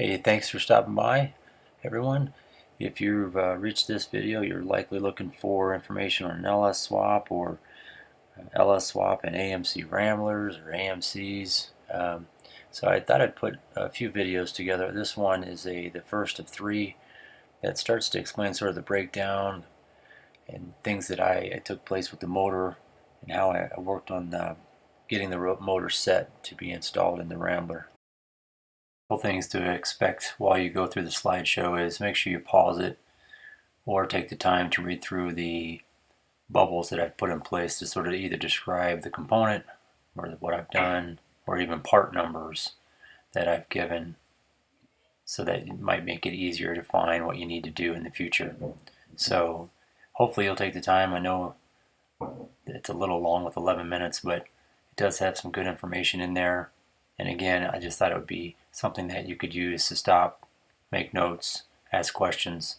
Hey, thanks for stopping by, everyone. If you've reached this video, you're likely looking for information on an LS swap or LS swap and AMC Ramblers or AMCs. So I thought I'd put a few videos together. This one is the first of three that starts to explain sort of the breakdown and things that I took place with the motor and how I worked on getting the motor set to be installed in the Rambler. Couple things to expect while you go through the slideshow is make sure you pause it or take the time to read through the bubbles that I've put in place to sort of either describe the component or what I've done or even part numbers that I've given, so that it might make it easier to find what you need to do in the future. So hopefully you'll take the time. I know it's a little long with 11 minutes, but it does have some good information in there. And again, I just thought it would be something that you could use to stop, make notes, ask questions,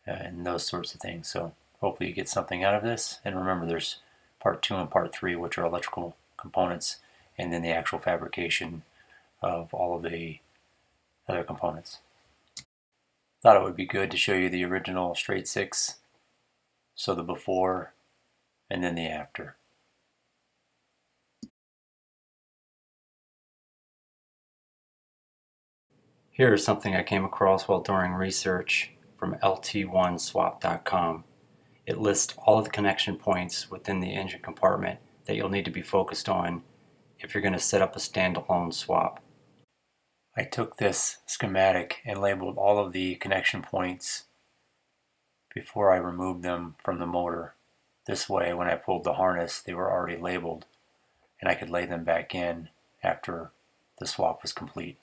and those sorts of things. So hopefully you get something out of this. And remember, there's part 2 and part 3, which are electrical components, and then the actual fabrication of all of the other components. Thought it would be good to show you the original straight 6, so the before and then the after. Here is something I came across while doing research from lt1swap.com. It lists all of the connection points within the engine compartment that you'll need to be focused on if you're going to set up a standalone swap. I took this schematic and labeled all of the connection points before I removed them from the motor. This way, when I pulled the harness, they were already labeled and I could lay them back in after the swap was complete.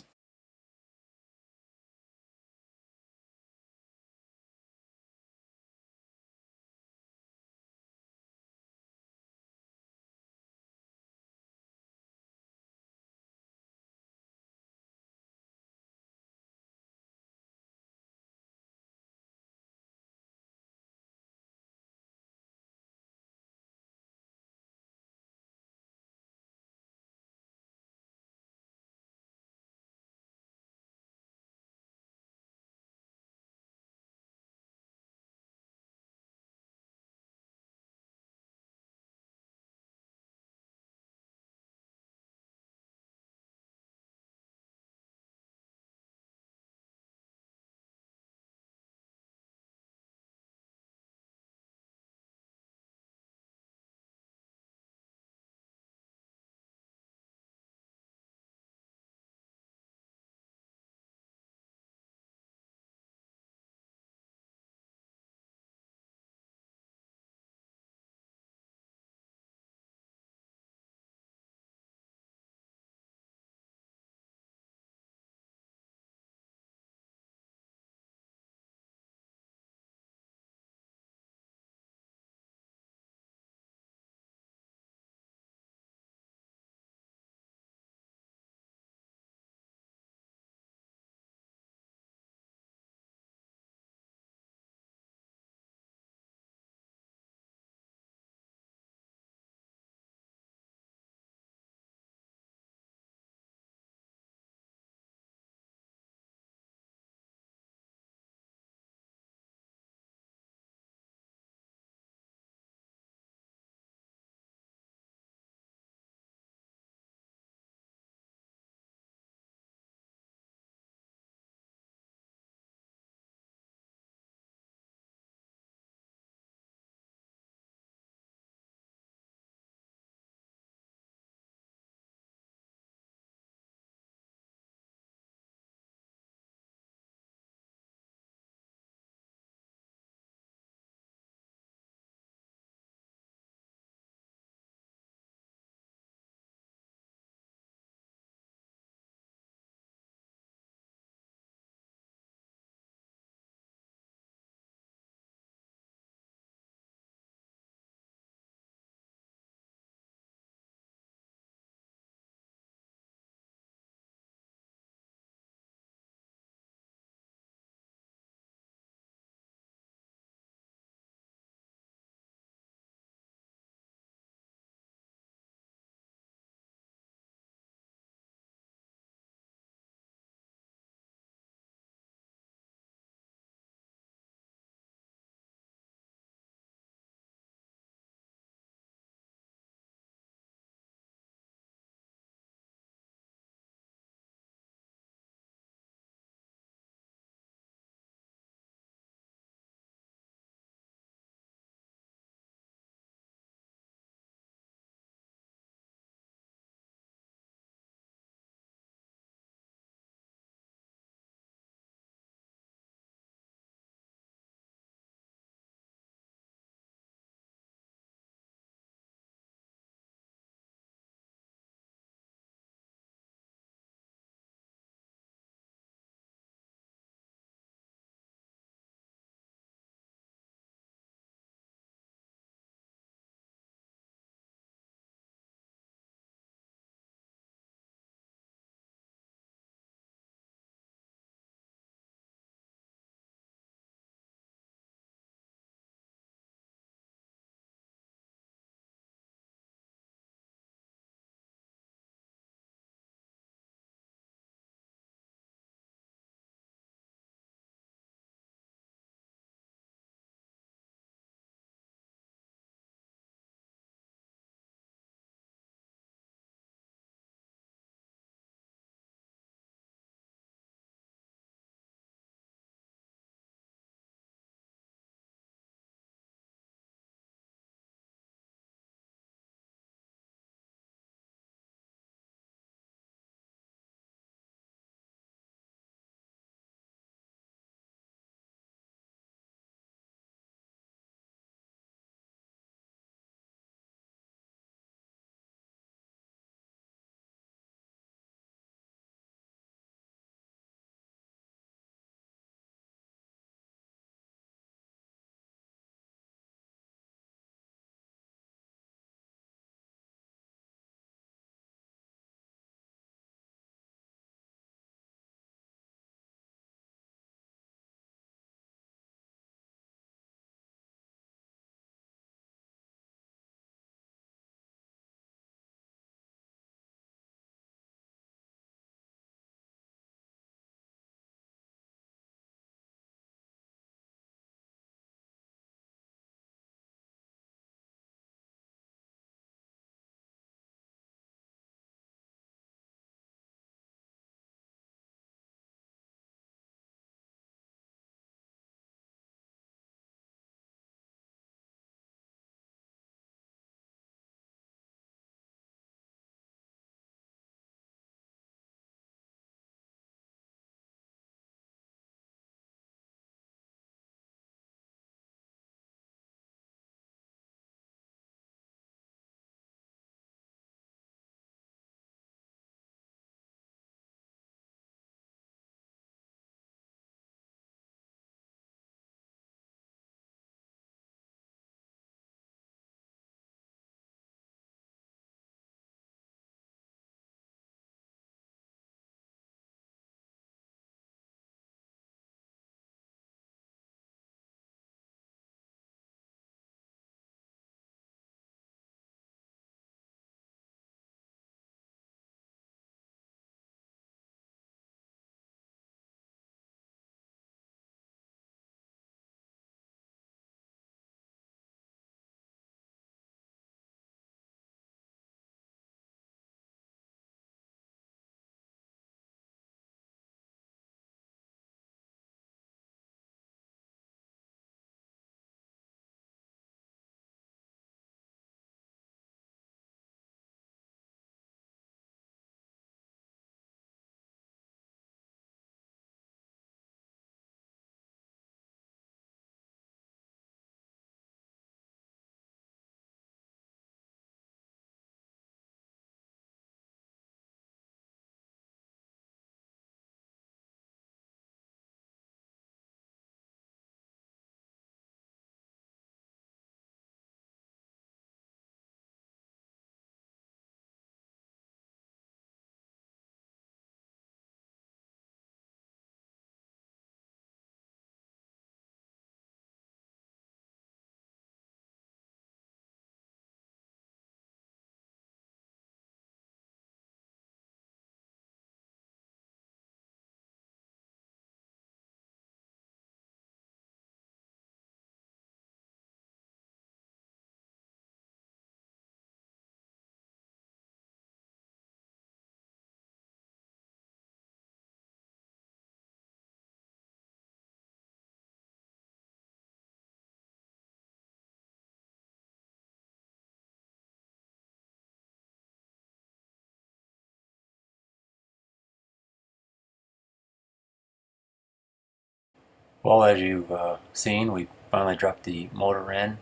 Well, as you've seen, we finally dropped the motor in.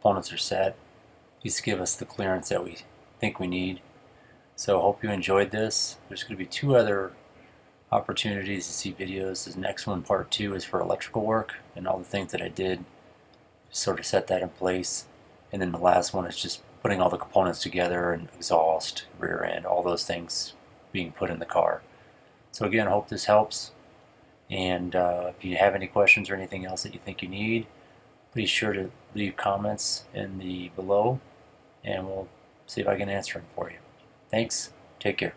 Components are set. These give us the clearance that we think we need. So I hope you enjoyed this. There's going to be 2 other opportunities to see videos. This next one, part 2, is for electrical work and all the things that I did to sort of set that in place. And then the last one is just putting all the components together, and exhaust, rear end, all those things being put in the car. So again, I hope this helps. And if you have any questions or anything else that you think you need, please sure to leave comments in the below, and we'll see if I can answer them for you. Thanks. Take care.